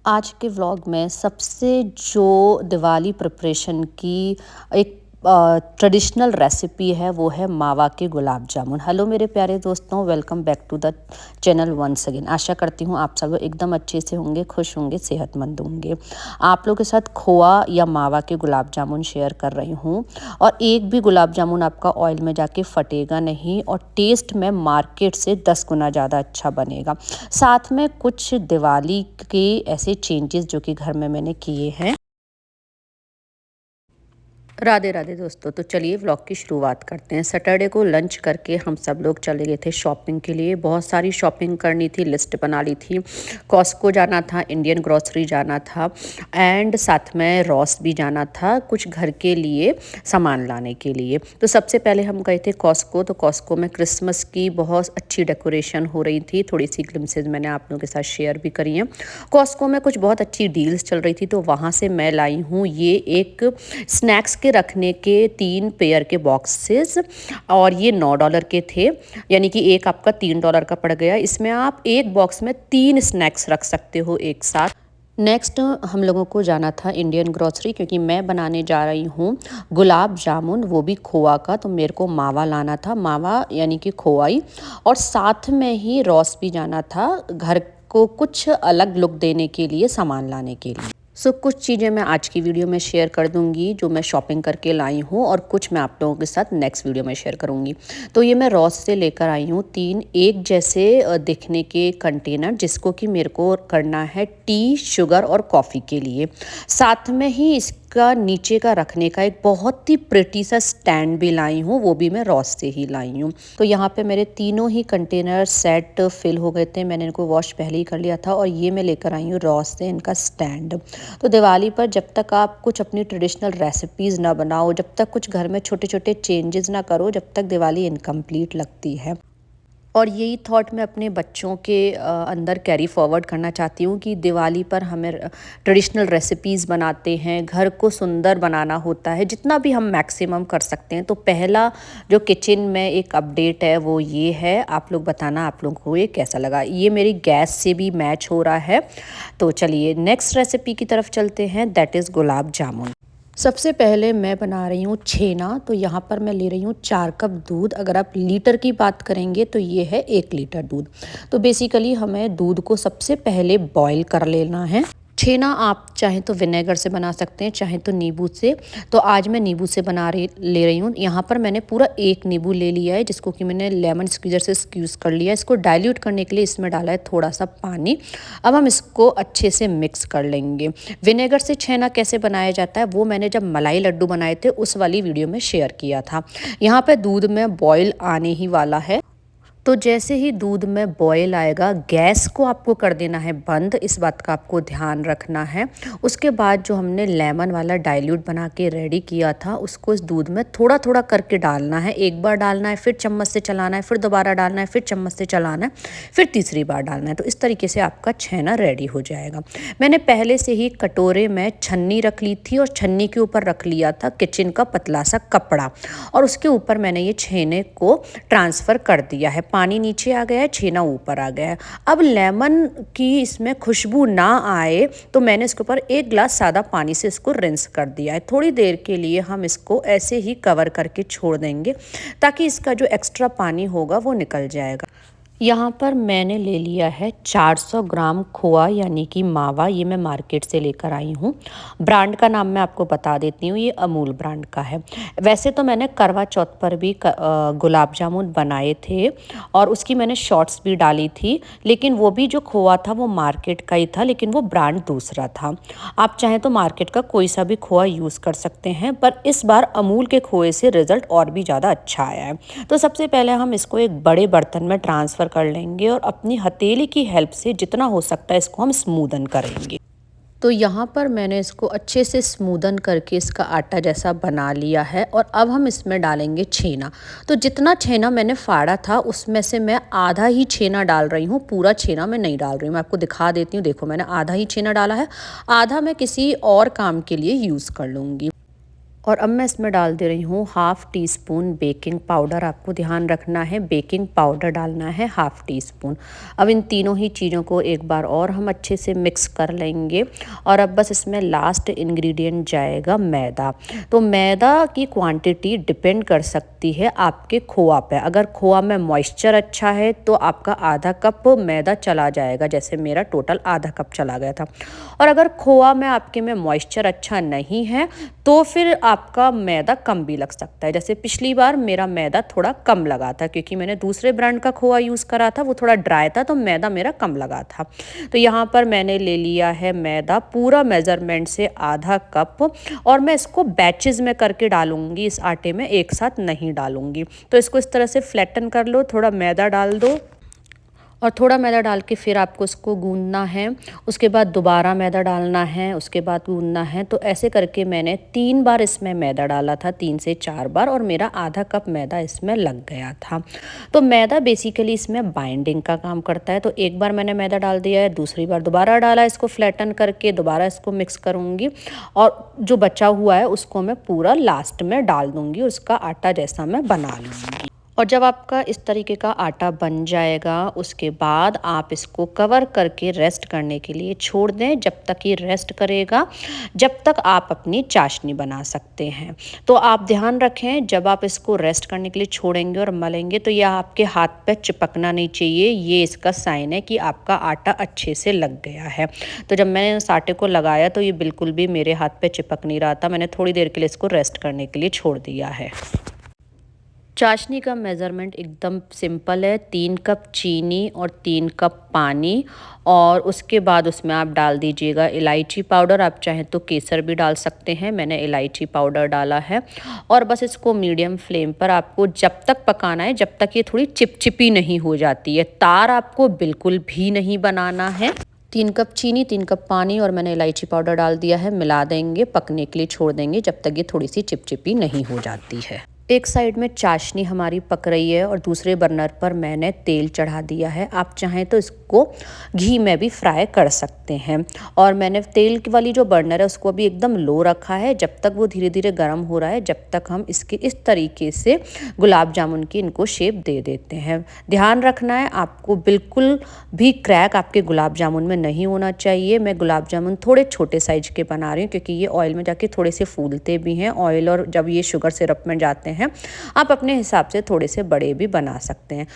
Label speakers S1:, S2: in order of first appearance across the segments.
S1: आज के व्लॉग में सबसे जो दिवाली प्रिपरेशन की एक ट्रेडिशनल रेसिपी है वो है मावा के गुलाब जामुन। हेलो मेरे प्यारे दोस्तों, welcome back to the channel once again. आशा करती हूँ आप सब लोग एकदम अच्छे से होंगे, खुश होंगे, सेहतमंद होंगे। आप लोगों के साथ खोआ या मावा के गुलाब जामुन शेयर कर रही हूँ। और एक भी गुलाब जामुन आपका ऑयल में जाके फटेगा नहीं और टेस्ट में मार्केट से 10 गुना ज़्यादा अच्छा बनेगा। साथ में कुछ दिवाली के ऐसे चेंजेस जो कि घर में मैंने किए हैं। राधे राधे दोस्तों, तो चलिए व्लॉग की शुरुआत करते हैं। सैटरडे को लंच करके हम सब लोग चले गए थे शॉपिंग के लिए। बहुत सारी शॉपिंग करनी थी, लिस्ट बना ली थी। कॉस्को जाना था, इंडियन ग्रोसरी जाना था एंड साथ में रॉस भी जाना था कुछ घर के लिए सामान लाने के लिए। तो सबसे पहले हम गए थे कॉस्को। तो कॉस्को में क्रिसमस की बहुत अच्छी डेकोरेशन हो रही थी। थोड़ी सी ग्लिम्सेज मैंने आप लोगों के साथ शेयर भी करी हैं। कॉस्को में कुछ बहुत अच्छी डील्स चल रही थी, तो वहाँ से मैं लाई हूँ ये एक स्नैक्स के रखने के 3 पेयर के बॉक्सेस और ये $9 के थे, यानी कि एक आपका $3 का पड़ गया। इसमें आप एक बॉक्स में 3 स्नैक्स रख सकते हो एक साथ। नेक्स्ट हम लोगों को जाना था इंडियन ग्रोसरी, क्योंकि मैं बनाने जा रही हूँ गुलाब जामुन, वो भी खोआ का। तो मेरे को मावा लाना था, मावा यानी कि खोआई, और साथ में ही रॉस भी जाना था घर को कुछ अलग लुक देने के लिए, सामान लाने के लिए। कुछ चीज़ें मैं आज की वीडियो में शेयर कर दूंगी जो मैं शॉपिंग करके लाई हूँ, और कुछ मैं आप लोगों के साथ नेक्स्ट वीडियो में शेयर करूँगी। तो ये मैं रॉस से लेकर आई हूँ 3 एक जैसे दिखने के कंटेनर, जिसको कि मेरे को करना है टी, शुगर और कॉफ़ी के लिए। साथ में ही इसका नीचे का रखने का एक बहुत ही प्रिटी सा स्टैंड भी लाई हूँ, वो भी मैं रॉस से ही लाई हूँ। तो यहाँ पे मेरे तीनों ही कंटेनर सेट फिल हो गए थे। मैंने इनको वॉश पहले ही कर लिया था, और ये मैं लेकर आई हूँ रॉस से इनका स्टैंड। तो दिवाली पर जब तक आप कुछ अपनी ट्रेडिशनल रेसिपीज़ ना बनाओ, जब तक कुछ घर में छोटे छोटे चेंजेस ना करो, जब तक दिवाली इनकम्प्लीट लगती है। और यही थॉट मैं अपने बच्चों के अंदर कैरी फॉरवर्ड करना चाहती हूँ कि दिवाली पर हमें ट्रेडिशनल रेसिपीज़ बनाते हैं, घर को सुंदर बनाना होता है, जितना भी हम मैक्सिमम कर सकते हैं। तो पहला जो किचन में एक अपडेट है वो ये है, आप लोग बताना आप लोगों को ये कैसा लगा। ये मेरी गैस से भी मैच हो रहा है। तो चलिए नेक्स्ट रेसिपी की तरफ चलते हैं, दैट इज़ गुलाब जामुन। सबसे पहले मैं बना रही हूँ छेना। तो यहाँ पर मैं ले रही हूँ 4 कप दूध। अगर आप लीटर की बात करेंगे तो ये है 1 लीटर दूध। तो बेसिकली हमें दूध को सबसे पहले बॉईल कर लेना है। छेना आप चाहें तो विनेगर से बना सकते हैं, चाहें तो नींबू से। तो आज मैं नींबू से ले रही हूँ। यहाँ पर मैंने पूरा 1 नींबू ले लिया है, जिसको कि मैंने लेमन स्क्वीज़र से स्क्यूज़ कर लिया है। इसको डाइल्यूट करने के लिए इसमें डाला है थोड़ा सा पानी। अब हम इसको अच्छे से मिक्स कर लेंगे। विनेगर से छेना कैसे बनाया जाता है वो मैंने जब मलाई लड्डू बनाए थे उस वाली वीडियो में शेयर किया था। यहाँ पे दूध में बॉयल आने ही वाला है। तो जैसे ही दूध में बॉयल आएगा, गैस को आपको कर देना है बंद, इस बात का आपको ध्यान रखना है। उसके बाद जो हमने लेमन वाला डाइल्यूट बना के रेडी किया था, उसको इस दूध में थोड़ा थोड़ा करके डालना है। एक बार डालना है, फिर चम्मच से चलाना है, फिर दोबारा डालना है, फिर चम्मच से चलाना है, फिर तीसरी बार डालना है। तो इस तरीके से आपका छेना रेडी हो जाएगा। मैंने पहले से ही कटोरे में छन्नी रख ली थी, और छन्नी के ऊपर रख लिया था किचन का पतला सा कपड़ा, और उसके ऊपर मैंने ये छेने को ट्रांसफ़र कर दिया है। पानी नीचे आ गया है, छेना ऊपर आ गया है। अब लेमन की इसमें खुशबू ना आए तो मैंने इसके ऊपर 1 ग्लास सादा पानी से इसको रिंस कर दिया है। थोड़ी देर के लिए हम इसको ऐसे ही कवर करके छोड़ देंगे, ताकि इसका जो एक्स्ट्रा पानी होगा वो निकल जाएगा। यहाँ पर मैंने ले लिया है 400 ग्राम खोआ, यानी कि मावा। ये मैं मार्केट से लेकर आई हूँ। ब्रांड का नाम मैं आपको बता देती हूँ, ये अमूल ब्रांड का है। वैसे तो मैंने करवा चौथ पर भी गुलाब जामुन बनाए थे, और उसकी मैंने शॉर्ट्स भी डाली थी, लेकिन वो भी जो खोआ था वो मार्केट का ही था, लेकिन वो ब्रांड दूसरा था। आप चाहें तो मार्केट का कोई सा भी खोआ यूज़ कर सकते हैं, पर इस बार अमूल के खोए से रिज़ल्ट और भी ज़्यादा अच्छा आया है। तो सबसे पहले हम इसको एक बड़े बर्तन में ट्रांसफ़र कर लेंगे, और अपनी हथेली की हेल्प से जितना हो सकता है इसको हम स्मूदन करेंगे। तो यहाँ पर मैंने इसको अच्छे से स्मूदन करके इसका आटा जैसा बना लिया है, और अब हम इसमें डालेंगे छेना। तो जितना छेना मैंने फाड़ा था उसमें से मैं आधा ही छेना डाल रही हूँ, पूरा छेना मैं नहीं डाल रही हूँ। मैं आपको दिखा देती हूँ, देखो मैंने आधा ही छेना डाला है, आधा मैं किसी और काम के लिए यूज़ कर लूँगी। और अब मैं इसमें डाल दे रही हूँ half tea spoon baking powder. आपको ध्यान रखना है बेकिंग पाउडर डालना है हाफ़ टी स्पून। अब इन तीनों ही चीज़ों को एक बार और हम अच्छे से मिक्स कर लेंगे। और अब बस इसमें लास्ट इंग्रेडिएंट जाएगा मैदा। तो मैदा की क्वांटिटी डिपेंड कर सकती है आपके खोआ पे। अगर खोआ में मॉइस्चर अच्छा है तो आपका आधा कप मैदा चला जाएगा, जैसे मेरा टोटल आधा कप चला गया था। और अगर खोआ में आपके में मॉइस्चर अच्छा नहीं है तो फिर आपका मैदा कम भी लग सकता है। जैसे पिछली बार मेरा मैदा थोड़ा कम लगा था क्योंकि मैंने दूसरे ब्रांड का खोआ यूज़ करा था, वो थोड़ा ड्राई था तो मैदा मेरा कम लगा था। तो यहाँ पर मैंने ले लिया है मैदा पूरा मेज़रमेंट से आधा कप। और मैं इसको बैचेज़ में करके डालूंगी, इस आटे में एक साथ नहीं डालूंगी। तो इसको इस तरह से फ्लैटन कर लो, थोड़ा मैदा डाल दो और थोड़ा मैदा डाल के फिर आपको इसको गूंदना है। उसके बाद दोबारा मैदा डालना है, उसके बाद गूंदना है। तो ऐसे करके मैंने 3 बार इसमें मैदा डाला था, 3 से 4 बार, और मेरा आधा कप मैदा इसमें लग गया था। तो मैदा बेसिकली इसमें बाइंडिंग का काम करता है। तो एक बार मैंने मैदा डाल दिया है, दूसरी बार दोबारा डाला, इसको फ्लैटन करके दोबारा इसको मिक्स करूँगी और जो बचा हुआ है उसको मैं पूरा लास्ट में डाल दूँगी, उसका आटा जैसा मैं बना लूँगी। और जब आपका इस तरीके का आटा बन जाएगा उसके बाद आप इसको कवर करके रेस्ट करने के लिए छोड़ दें। जब तक ये रेस्ट करेगा जब तक आप अपनी चाशनी बना सकते हैं। तो आप ध्यान रखें जब आप इसको रेस्ट करने के लिए छोड़ेंगे और मलेंगे तो यह आपके हाथ पे चिपकना नहीं चाहिए। ये इसका साइन है कि आपका आटा अच्छे से लग गया है। तो जब मैंने इस आटे को लगाया तो ये बिल्कुल भी मेरे हाथ पे चिपक नहीं रहा था। मैंने थोड़ी देर के लिए इसको रेस्ट करने के लिए छोड़ दिया है। चाशनी का मेज़रमेंट एकदम सिंपल है, 3 कप चीनी और 3 कप पानी। और उसके बाद उसमें आप डाल दीजिएगा इलायची पाउडर। आप चाहें तो केसर भी डाल सकते हैं, मैंने इलायची पाउडर डाला है। और बस इसको मीडियम फ्लेम पर आपको जब तक पकाना है जब तक ये थोड़ी चिपचिपी नहीं हो जाती है। तार आपको बिल्कुल भी नहीं बनाना है। 3 कप चीनी, 3 कप पानी और मैंने इलायची पाउडर डाल दिया है। मिला देंगे, पकने के लिए छोड़ देंगे जब तक ये थोड़ी सी चिपचिपी नहीं हो जाती है। एक साइड में चाशनी हमारी पक रही है और दूसरे बर्नर पर मैंने तेल चढ़ा दिया है। आप चाहें तो इसको घी में भी फ्राई कर सकते हैं। और मैंने तेल वाली जो बर्नर है उसको अभी एकदम लो रखा है। जब तक वो धीरे धीरे गर्म हो रहा है जब तक हम इसके इस तरीके से गुलाब जामुन की इनको शेप दे देते हैं। ध्यान रखना है आपको बिल्कुल भी क्रैक आपके गुलाब जामुन में नहीं होना चाहिए। मैं गुलाब जामुन थोड़े छोटे साइज के बना रही हूँ क्योंकि ये ऑयल में जाके थोड़े से फूलते भी हैं। ऑयल और जब ये शुगर सिरप में जाते हैं आप अपने हिसाब से थोड़े से बड़े भी बना सकते हैं।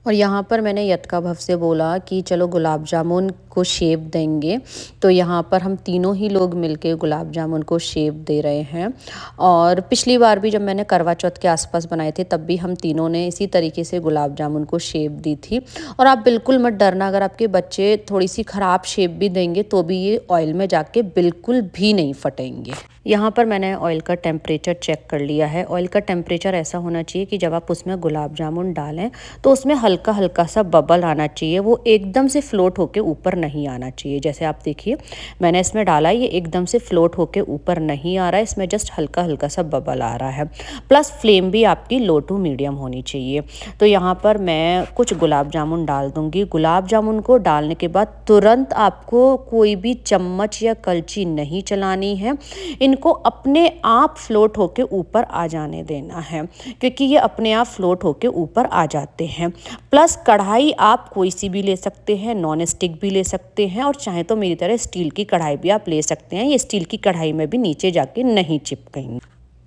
S1: और यहाँ पर मैंने यत्का भव से बोला कि चलो गुलाब जामुन को शेप देंगे। तो यहाँ पर हम तीनों ही लोग मिलके गुलाब जामुन को शेप दे रहे हैं। और पिछली बार भी जब मैंने करवा चौथ के आसपास बनाए थे तब भी हम तीनों ने इसी तरीके से गुलाब जामुन को शेप दी थी। और आप बिल्कुल मत डरना, अगर आपके बच्चे थोड़ी सी ख़राब शेप भी देंगे तो भी ये ऑयल में जाके बिल्कुल भी नहीं फटेंगे। यहाँ पर मैंने ऑयल का टेम्परेचर चेक कर लिया है। ऑयल का टेम्परेचर ऐसा होना चाहिए कि जब आप उसमें गुलाब जामुन डालें तो उसमें हल्का हल्का सा बबल आना चाहिए, वो एकदम से फ्लोट होके ऊपर नहीं आना चाहिए। जैसे आप देखिए मैंने इसमें डाला, ये एकदम से फ्लोट होके ऊपर नहीं आ रहा है, इसमें जस्ट हल्का हल्का सा बबल आ रहा है। प्लस फ्लेम भी आपकी लो टू मीडियम होनी चाहिए। तो यहाँ पर मैं कुछ गुलाब जामुन डाल दूँगी। गुलाब जामुन को डालने के बाद तुरंत आपको कोई भी चम्मच या कलची नहीं चलानी है। इनको अपने आप फ्लोट होके ऊपर आ जाने देना है क्योंकि ये अपने आप फ्लोट होके ऊपर आ जाते हैं। प्लस कढ़ाई आप कोई सी भी ले सकते हैं, नॉन स्टिक भी ले सकते हैं और चाहे तो मेरी तरह स्टील की कढ़ाई भी आप ले सकते हैं। ये स्टील की कढ़ाई में भी नीचे जाके नहीं चिपकेंगी।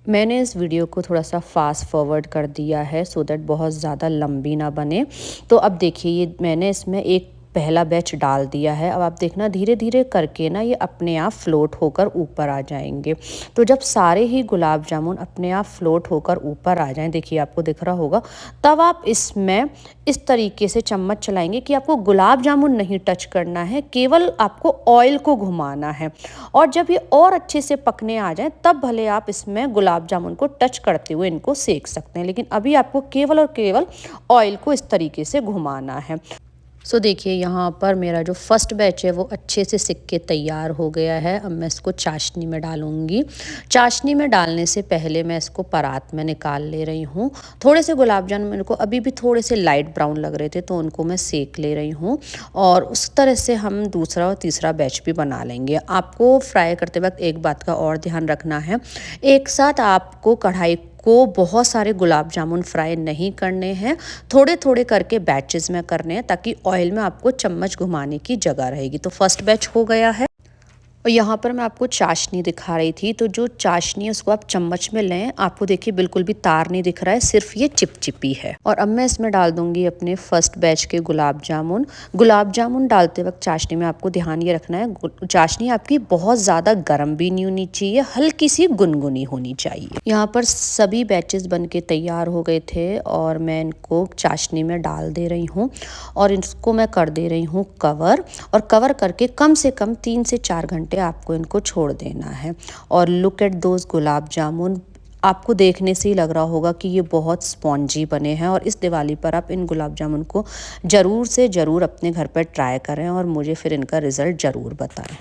S1: मैंने इस वीडियो को थोड़ा सा फास्ट फॉरवर्ड कर दिया है सो दैट बहुत ज़्यादा लंबी ना बने। तो अब देखिए ये मैंने इसमें एक पहला बैच डाल दिया है। अब आप देखना धीरे धीरे करके ना ये अपने आप फ्लोट होकर ऊपर आ जाएंगे। तो जब सारे ही गुलाब जामुन अपने आप फ्लोट होकर ऊपर आ जाएं, देखिए आपको दिख रहा होगा, तब आप इसमें इस तरीके से चम्मच चलाएंगे कि आपको गुलाब जामुन नहीं टच करना है, केवल आपको ऑयल को घुमाना है। और जब ये और अच्छे से पकने आ जाएं तब भले आप इसमें गुलाब जामुन को टच करते हुए इनको सेक सकते हैं, लेकिन अभी आपको केवल और केवल ऑयल को इस तरीके से घुमाना है। सो देखिए यहाँ पर मेरा जो फर्स्ट बैच है वो अच्छे से सिक के तैयार हो गया है। अब मैं इसको चाशनी में डालूँगी। चाशनी में डालने से पहले मैं इसको परात में निकाल ले रही हूँ। थोड़े से गुलाब जामुन मेरे को अभी भी थोड़े से लाइट ब्राउन लग रहे थे, तो उनको मैं सेक ले रही हूँ और उस तरह से हम दूसरा और तीसरा बैच भी बना लेंगे। आपको फ्राई करते वक्त एक बात का और ध्यान रखना है, एक साथ आपको कढ़ाई को बहुत सारे गुलाब जामुन फ्राई नहीं करने हैं, थोड़े थोड़े करके बैचेस में करने हैं, ताकि ऑयल में आपको चम्मच घुमाने की जगह रहेगी। तो फर्स्ट बैच हो गया है और यहाँ पर मैं आपको चाशनी दिखा रही थी, तो जो चाशनी है उसको आप चम्मच में लें। आपको देखिए बिल्कुल भी तार नहीं दिख रहा है, सिर्फ ये चिपचिपी है। और अब मैं इसमें डाल दूंगी अपने फर्स्ट बैच के गुलाब जामुन। गुलाब जामुन डालते वक्त चाशनी में आपको ध्यान ये रखना है, चाशनी आपकी बहुत ज़्यादा गर्म भी नहीं होनी चाहिए, हल्की सी गुनगुनी होनी चाहिए। यहाँ पर सभी बैचेस बन के तैयार हो गए थे और मैं इनको चाशनी में डाल दे रही हूँ और इसको मैं कर दे रही हूँ कवर। और कवर करके कम से कम 3 से 4 घंटे आपको इनको छोड़ देना है। और look at those gulab jamun, आपको देखने से ही लग रहा होगा कि ये बहुत स्पॉन्जी बने हैं। और इस दिवाली पर आप इन गुलाब जामुन को ज़रूर से ज़रूर अपने घर पर ट्राई करें और मुझे फिर इनका रिज़ल्ट ज़रूर बताएं।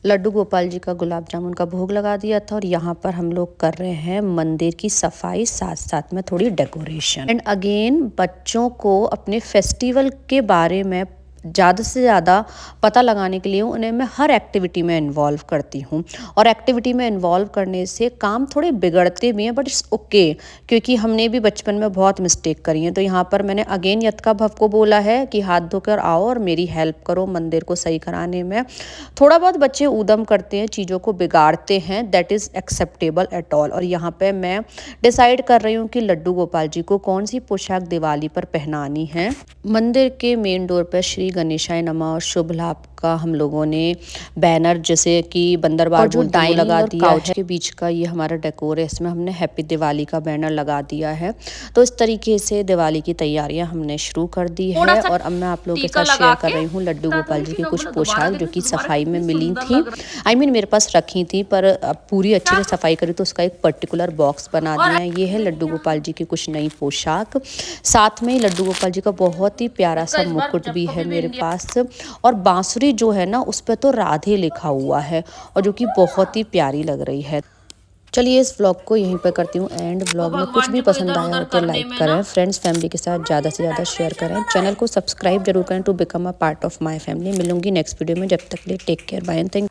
S1: लड्डू गोपाल जी का गुलाब जामुन का भोग लगा दिया था और यहाँ पर हम लोग कर रहे हैं मंदिर की सफाई, साथ साथ में थोड़ी डेकोरेशन। एंड अगेन बच्चों को अपने फेस्टिवल के बारे में ज़्यादा से ज़्यादा पता लगाने के लिए उन्हें मैं हर एक्टिविटी में इन्वॉल्व करती हूँ। और एक्टिविटी में इन्वॉल्व करने से काम थोड़े बिगड़ते भी हैं, बट इट्स ओके, क्योंकि हमने भी बचपन में बहुत मिस्टेक करी हैं। तो यहाँ पर मैंने अगेन यत्का भव को बोला है कि हाथ धोकर आओ और मेरी हेल्प करो मंदिर को सही कराने में। थोड़ा बहुत बच्चे ऊधम करते हैं, चीज़ों को बिगाड़ते हैं, that is acceptable at all. और यहाँ पे मैं डिसाइड कर रही हूँ कि लड्डू गोपाल जी को कौन सी पोशाक दिवाली पर पहनानी है। मंदिर के मेन डोर पर श्री गणेशाय नमः और शुभ लाभ का हम लोगों ने बैनर, जैसे कि बंदरबार जो डाइनिंग लगा दिया है, के बीच का ये हमारा डेकोर है, इसमें हमने हैप्पी दिवाली का बैनर लगा दिया है। तो इस तरीके से दिवाली की तैयारियां हमने शुरू कर दी है। और अब मैं आप लोगों के साथ शेयर कर रही हूँ लड्डू गोपाल जी की कुछ पोशाक जो कि सफाई में मिली थी। मेरे पास रखी थी, पर अब पूरी अच्छे से सफाई करी तो उसका एक पर्टिकुलर बॉक्स बना दिया है। ये है लड्डू गोपाल जी की कुछ नई पोशाक। साथ में लड्डू गोपाल जी का बहुत ही प्यारा सा मुकुट भी है मेरे पास। और बांसुरी जो है ना उस पर तो राधे लिखा हुआ है और जो कि बहुत ही प्यारी लग रही है। चलिए इस व्लॉग को यहीं पर करती हूँ एंड। व्लॉग में कुछ भी पसंद आया हो तो लाइक करें, फ्रेंड्स फैमिली के साथ ज़्यादा से ज़्यादा शेयर करें, चैनल को सब्सक्राइब जरूर करें to become a part of my family. मिलूंगी नेक्स्ट वीडियो में, जब तक के लिए take care, bye and thank.